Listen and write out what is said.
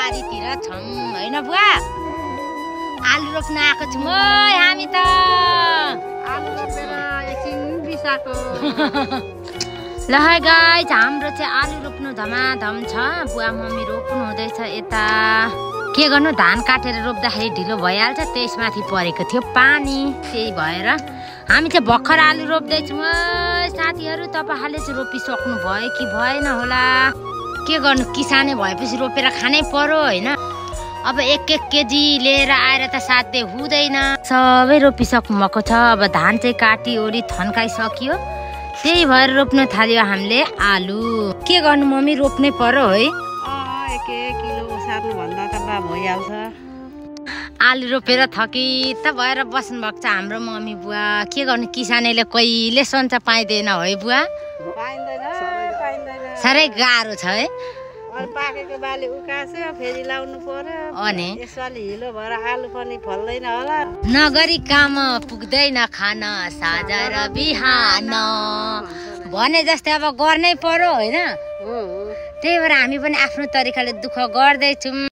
बारीतिर छौँ होइन बुवा। आलु रोप्न आएको छौँ हामी त। आलु रोपेर एकछिन बिसाको। ल गाइस हाम्रो चाहिँ आलु रोप्नु धमाधम छ। बुवा मम्मी रोप्नु हुँदैछ यता। के गर्नु धान काटेर रोप्दाखेरि ढिलो भइहाल्छ, त्यसमाथि परेको थियो पानी, त्यही भएर हामी चाहिँ भर्खर आलु रोप्दैछौँ। साथीहरू तपाईँहरूले चाहिँ रोपिसक्नु भयो कि भएन होला। के गर्नु किसानै भएपछि रोपेर खानै पर्यो होइन। अब एक केजी लिएर आएर त साध्य हुँदैन। सबै रोपिसक्नु भएको छ। अब धान चाहिँ काटी ओरी थन्काइसक्यो, त्यही भएर रोप्न थाल्यो हामीले आलु। के गर्नु मम्मी रोप्नै पर्यो है। एक किलो ओसार्नु भन्दा त बा भइहाल्छ। आलु रोपेर थकित भएर बस्नु भएको छ हाम्रो मम्मी बुवा। के गर्नु किसानैले कहिले सन्च पाइँदैन है बुवा। साह्रै गाह्रो छ है। पाकेको बाली उकास्यो फेरि लाउनु पर्यो। अनि यसपालि हिलो भएर आलु पनि फल्दैन होला। नगरी काम पुग्दैन खान साँझ र बिहान भने जस्तै अब गर्नै पर्यो होइन। त्यही भएर हामी पनि आफ्नो तरिकाले दुःख गर्दैछौँ।